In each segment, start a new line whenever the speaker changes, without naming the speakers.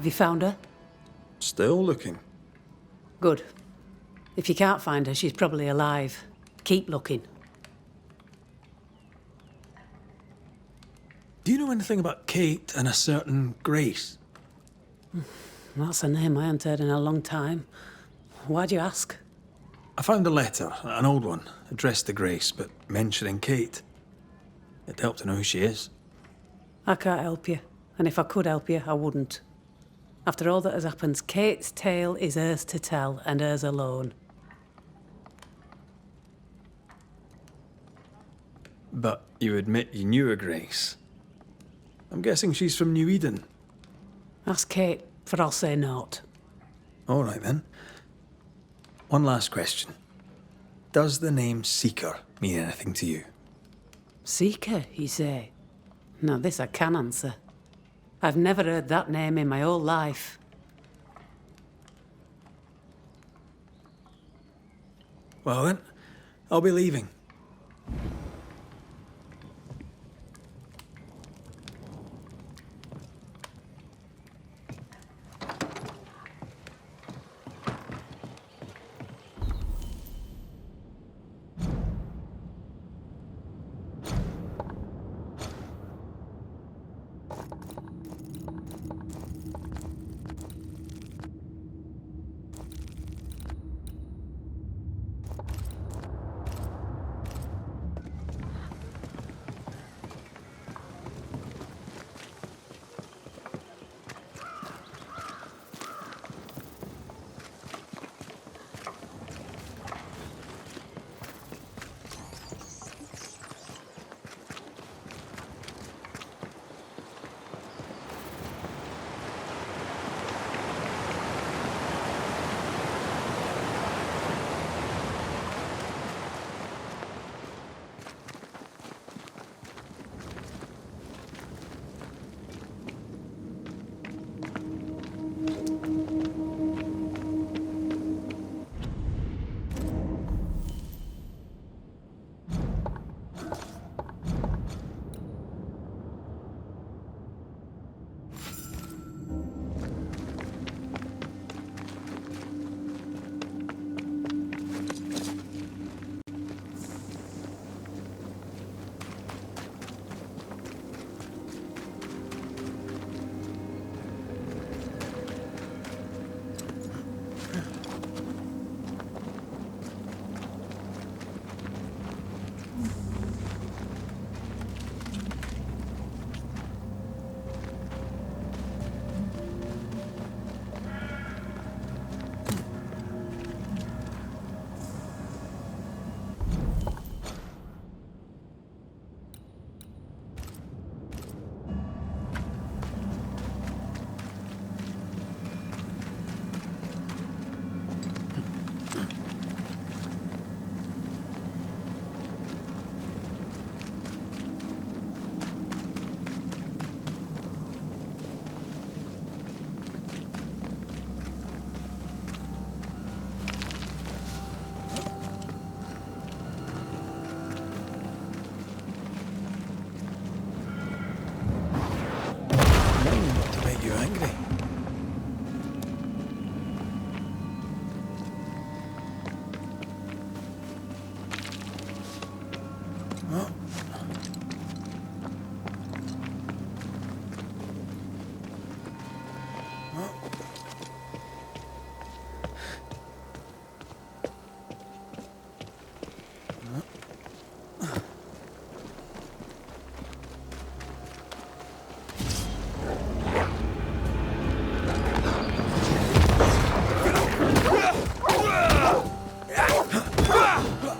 Have you found her?
Still looking.
Good. If you can't find her, she's probably alive. Keep looking.
Do you know anything about Kate and a certain Grace?
That's a name I haven't heard in a long time. Why'd you ask?
I found a letter, an old one, addressed to Grace, but mentioning Kate. It'd help to know who she is.
I can't help you. And if I could help you, I wouldn't. After all that has happened, Kate's tale is hers to tell, and hers alone.
But you admit you knew a Grace. I'm guessing she's from New Eden.
Ask Kate, for I'll say naught.
All right, then. One last question. Does the name Seeker mean anything to you?
Seeker, you say? Now this I can answer. I've never heard that name in my whole life.
Well then, I'll be leaving.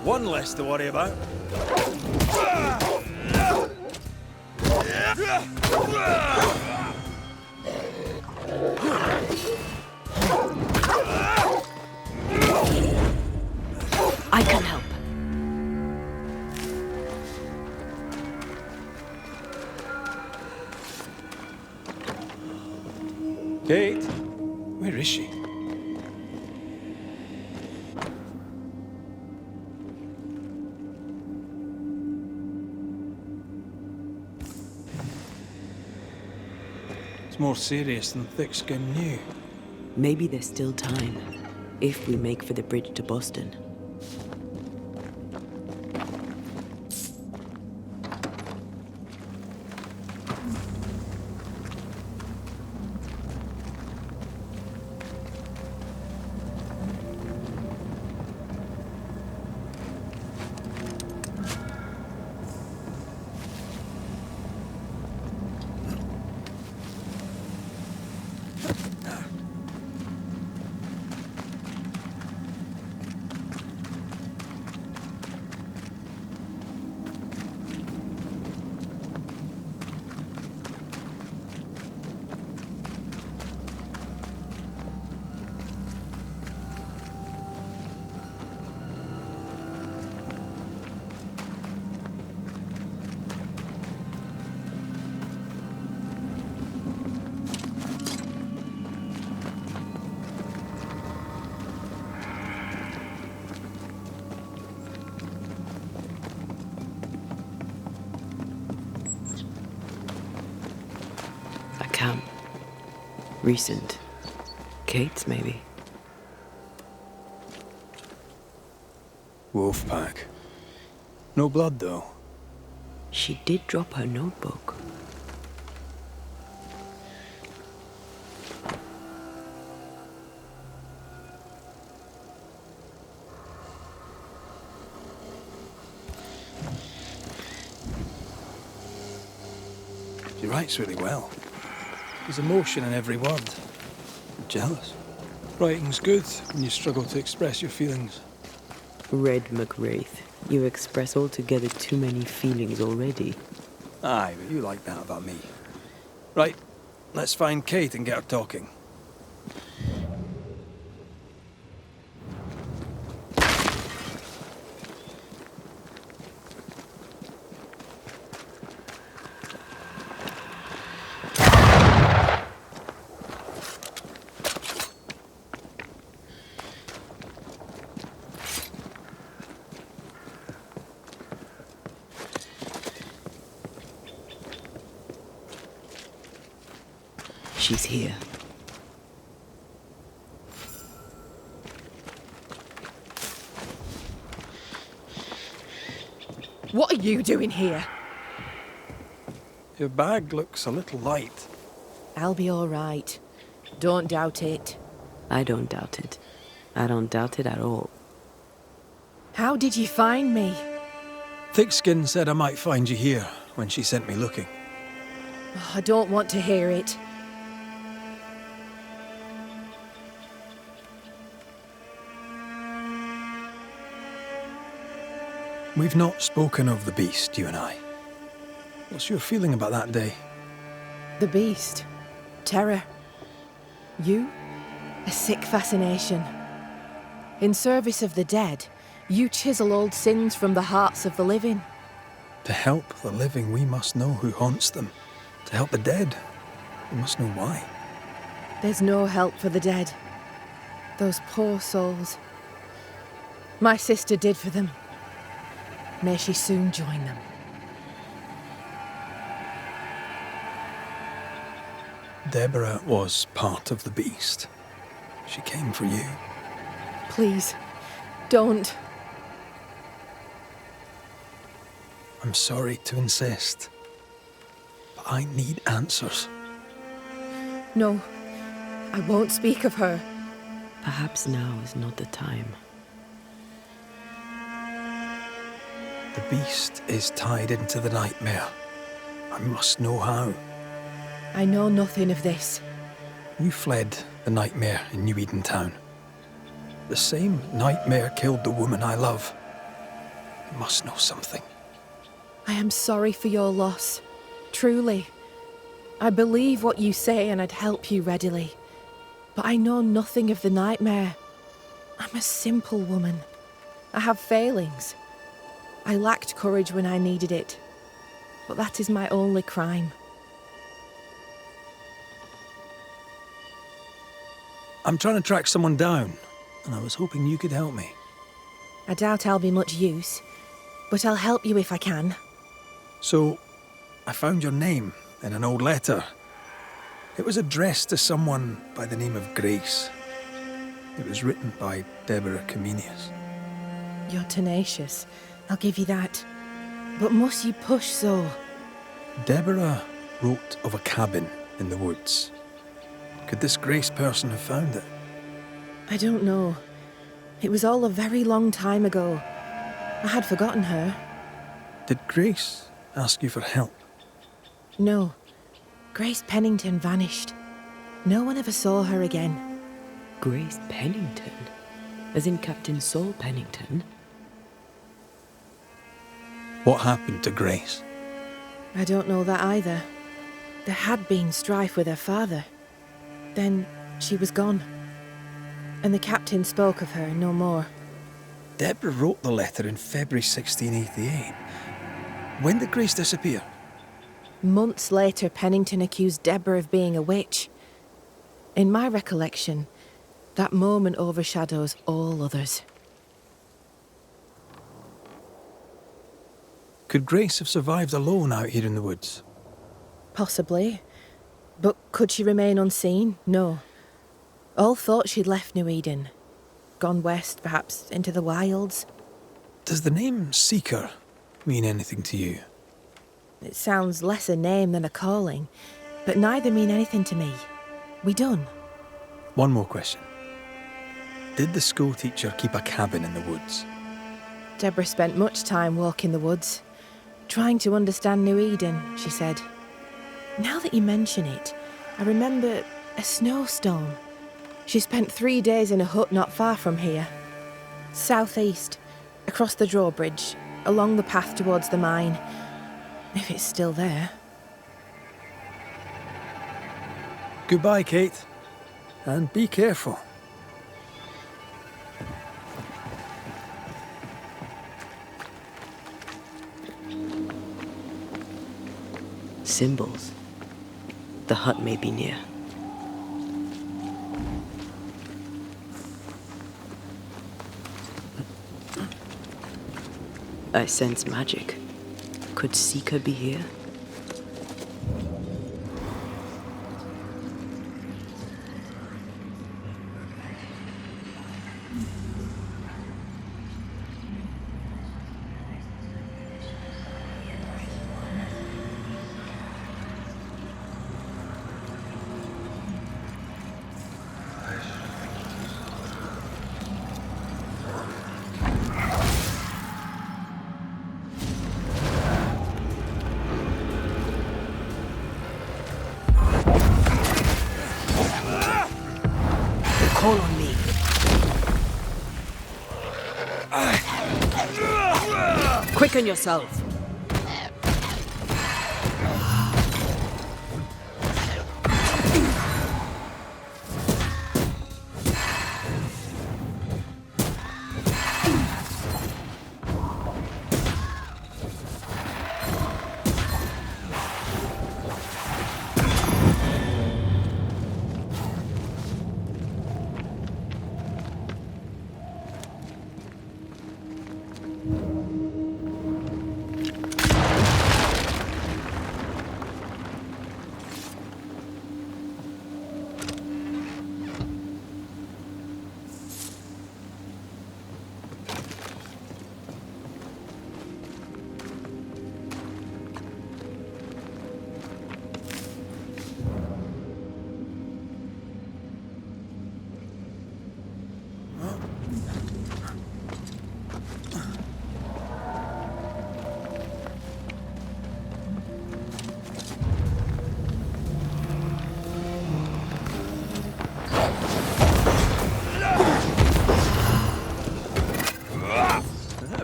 One less to worry about.
I can help.
Kate? Where is she? It's more serious than thick-skinned knew.
Maybe there's still time, if we make for the bridge to Boston. Camp. Recent. Kate's, maybe.
Wolfpack. No blood, though.
She did drop her notebook.
She writes really well. There's emotion in every word. I'm jealous. Writing's good when you struggle to express your feelings.
Red McWraith, you express altogether too many feelings already.
Aye, but you like that about me. Right, let's find Kate and get her talking.
She's here.
What are you doing here?
Your bag looks a little light.
I'll be all right. Don't doubt it.
I don't doubt it. I don't doubt it at all.
How did you find me?
Thickskin said I might find you here when she sent me looking.
Oh, I don't want to hear it.
We've not spoken of the beast, you and I. What's your feeling about that day?
The beast. Terror. You? A sick fascination. In service of the dead, you chisel old sins from the hearts of the living.
To help the living, we must know who haunts them. To help the dead, we must know why.
There's no help for the dead. Those poor souls. My sister did for them. May she soon join them.
Deborah was part of the beast. She came for you.
Please, don't.
I'm sorry to insist, but I need answers.
No, I won't speak of her.
Perhaps now is not the time.
The beast is tied into the nightmare. I must know how.
I know nothing of this.
You fled the nightmare in New Eden Town. The same nightmare killed the woman I love. You must know something.
I am sorry for your loss. Truly. I believe what you say and I'd help you readily. But I know nothing of the nightmare. I'm a simple woman. I have failings. I lacked courage when I needed it. But that is my only crime.
I'm trying to track someone down, and I was hoping you could help me.
I doubt I'll be much use, but I'll help you if I can.
So, I found your name in an old letter. It was addressed to someone by the name of Grace. It was written by Deborah Comenius.
You're tenacious, I'll give you that. But must you push so?
Deborah wrote of a cabin in the woods. Could this Grace person have found it?
I don't know. It was all a very long time ago. I had forgotten her.
Did Grace ask you for help?
No. Grace Pennington vanished. No one ever saw her again.
Grace Pennington? As in Captain Saul Pennington?
What happened to Grace?
I don't know that either. There had been strife with her father. Then she was gone. And the captain spoke of her no more.
Deborah wrote the letter in February 1688. When did Grace disappear?
Months later, Pennington accused Deborah of being a witch. In my recollection, that moment overshadows all others.
Could Grace have survived alone out here in the woods?
Possibly. But could she remain unseen? No. All thought she'd left New Eden. Gone west, perhaps into the wilds.
Does the name Seeker mean anything to you?
It sounds less a name than a calling, but neither mean anything to me. We done.
One more question. Did the school teacher keep a cabin in the woods?
Deborah spent much time walking the woods, trying to understand New Eden, she said. Now that you mention it, I remember a snowstorm. She spent 3 days in a hut not far from here. Southeast, across the drawbridge, along the path towards the mine. If it's still there.
Goodbye, Kate. And be careful.
Symbols. The hut may be near. I sense magic. Could Seeker be here? Call on me. Quicken yourself.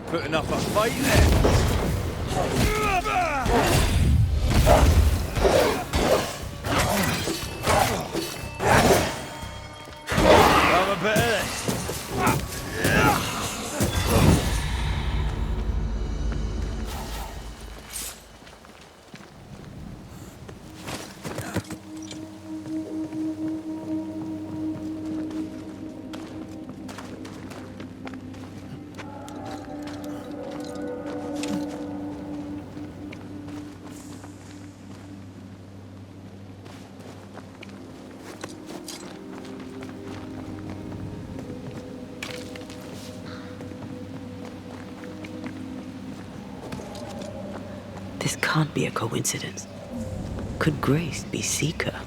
Putting up a fight there. Have a bit of this.
This can't be a coincidence. Could Grace be Seeker?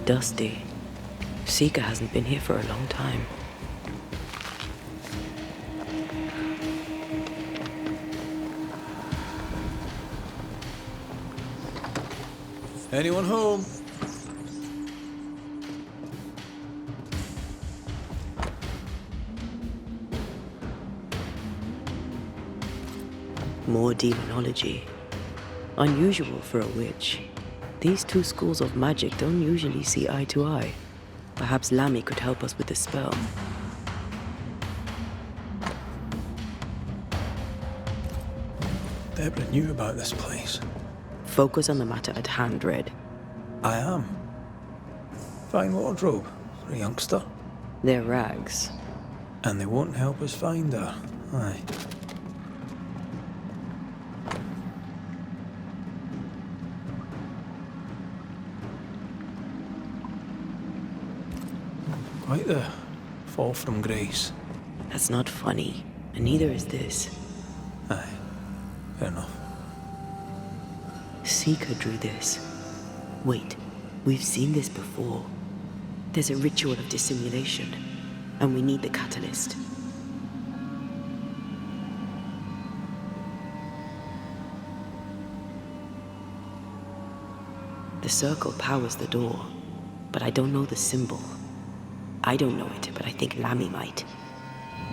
Dusty. Seeker hasn't been here for a long time.
Anyone home?
More demonology. Unusual for a witch. These two schools of magic don't usually see eye to eye. Perhaps Lammy could help us with the spell.
Deborah knew about this place.
Focus on the matter at hand, Red.
I am. Fine wardrobe for a youngster.
They're rags.
And they won't help us find her. Aye. Quite the fall from grace.
That's not funny, and neither is this.
Aye. Fair enough.
Seeker drew this. Wait, we've seen this before. There's a ritual of dissimulation, and we need the catalyst. The circle powers the door, but I don't know the symbol. I don't know it, but I think Lammy might.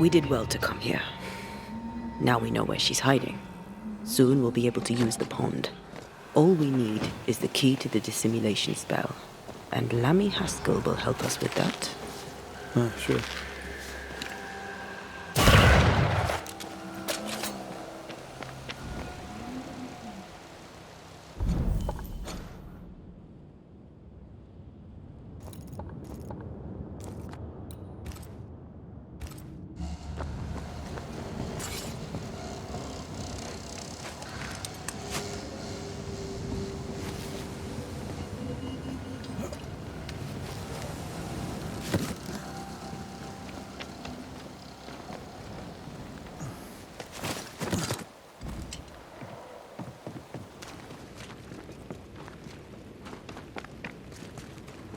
We did well to come here. Now we know where she's hiding. Soon we'll be able to use the pond. All we need is the key to the dissimulation spell. And Lammy Haskell will help us with that.
Ah, sure.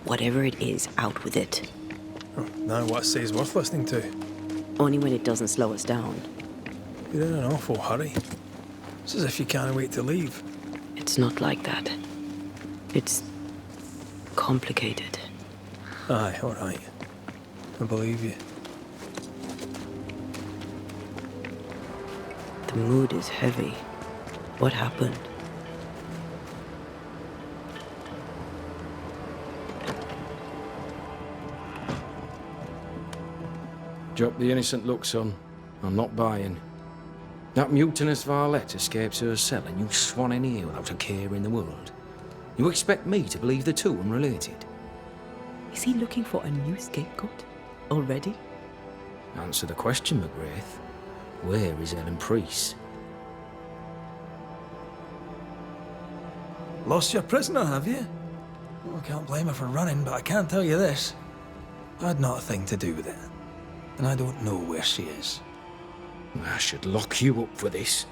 Whatever it is, out with it.
Oh, now what I say is worth listening to.
Only when it doesn't slow us down.
You're in an awful hurry. It's as if you can't wait to leave.
It's not like that. It's complicated.
Aye, all right. I believe you.
The mood is heavy. What happened?
Drop the innocent look, son. I'm not buying. That mutinous varlet escapes her cell and you swan in here without a care in the world. You expect me to believe the two unrelated?
Is he looking for a new scapegoat? Already?
Answer the question, McGrath. Where is Ellen Priest?
Lost your prisoner, have you? Well, I can't blame her for running, but I can tell you this. I had not a thing to do with it. And I don't know where she is.
I should lock you up for this.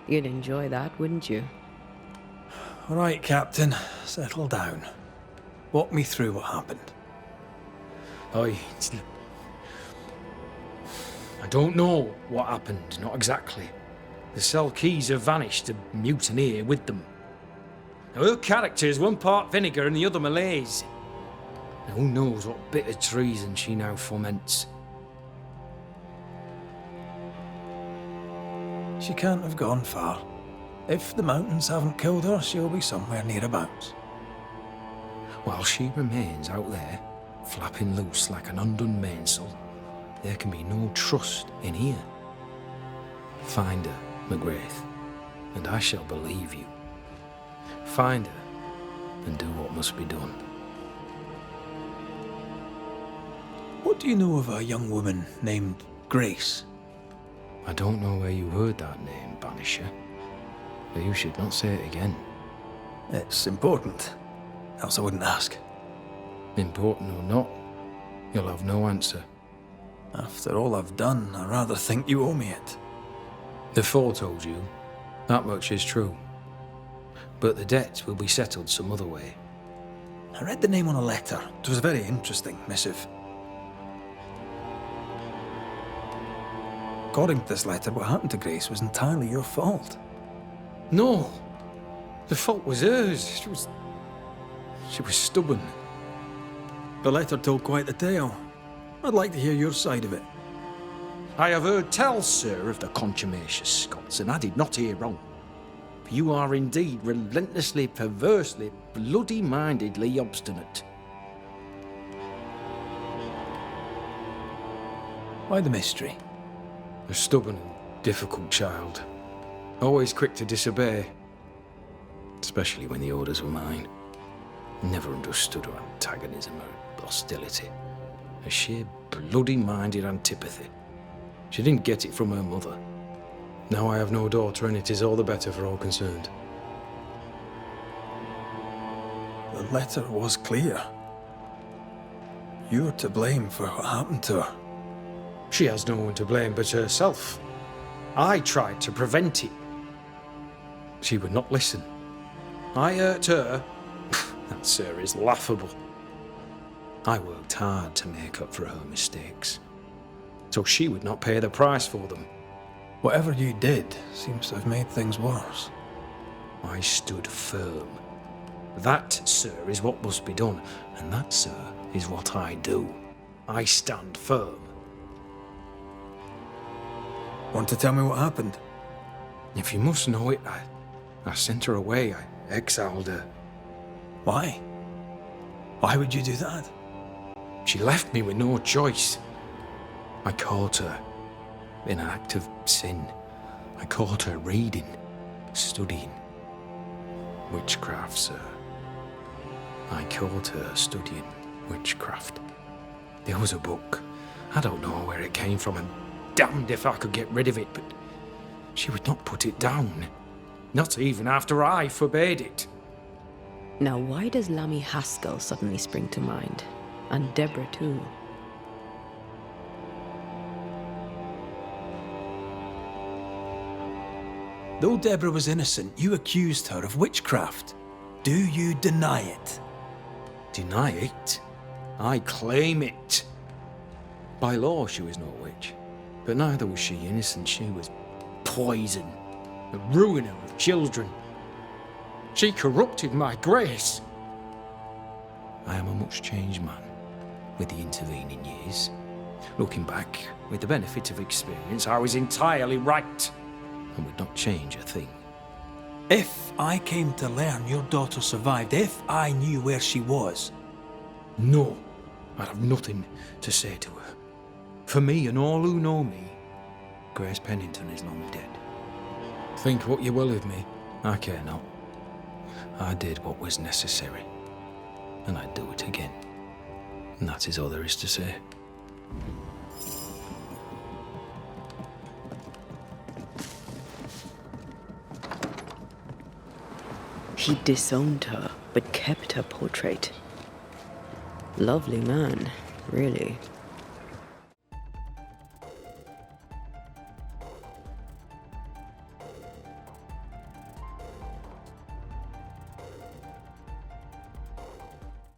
You'd enjoy that, wouldn't you?
All right, Captain. Settle down. Walk me through what happened.
I don't know what happened, not exactly. The cell keys have vanished, the mutineer with them. Now, her character is one part vinegar and the other malaise. Now, who knows what bitter treason she now foments.
She can't have gone far. If the mountains haven't killed her, she'll be somewhere nearabouts.
While she remains out there, flapping loose like an undone mainsail, there can be no trust in here. Find her, McGrath, and I shall believe you. Find her, and do what must be done.
What do you know of a young woman named Grace?
I don't know where you heard that name, Banisher, but you should not say it again.
It's important, else I wouldn't ask.
Important or not, you'll have no answer.
After all I've done, I rather think you owe me it.
The four told you. That much is true. But the debt will be settled some other way.
I read the name on a letter. It was a very interesting missive. According to this letter, what happened to Grace was entirely your fault.
No! The fault was hers. She was stubborn.
The letter told quite the tale. I'd like to hear your side of it.
I have heard tell, sir, of the contumacious Scots, and I did not hear wrong. For you are indeed relentlessly, perversely, bloody-mindedly obstinate.
Why the mystery?
A stubborn and difficult child. Always quick to disobey. Especially when the orders were mine. Never understood her antagonism or hostility. A sheer bloody-minded antipathy. She didn't get it from her mother. Now I have no daughter, and it is all the better for all concerned.
The letter was clear. You're to blame for what happened to her.
She has no one to blame but herself. I tried to prevent it. She would not listen. I hurt her. That, sir, is laughable. I worked hard to make up for her mistakes, so she would not pay the price for them.
Whatever you did seems to have made things worse.
I stood firm. That, sir, is what must be done, and that, sir, is what I do. I stand firm.
Want to tell me what happened?
If you must know it, I sent her away. I exiled her.
Why? Why would you do that?
She left me with no choice. I caught her in an act of sin. I caught her reading, studying. Witchcraft, sir. I caught her studying witchcraft. There was a book. I don't know where it came from, and damned if I could get rid of it, but she would not put it down. Not even after I forbade it.
Now, why does Lammy Haskell suddenly spring to mind? And Deborah, too.
Though Deborah was innocent, you accused her of witchcraft. Do you deny it?
Deny it? I claim it. By law, she was no witch. But neither was she innocent. She was poison, a ruiner of children. She corrupted my Grace. I am a much changed man with the intervening years. Looking back, with the benefit of experience, I was entirely right and would not change a thing.
If I came to learn your daughter survived, if I knew where she was...
No, I'd have nothing to say to her. For me and all who know me, Grace Pennington is long dead. Think what you will of me, I care not. I did what was necessary, and I'd do it again. And that is all there is to say.
He disowned her, but kept her portrait. Lovely man, really.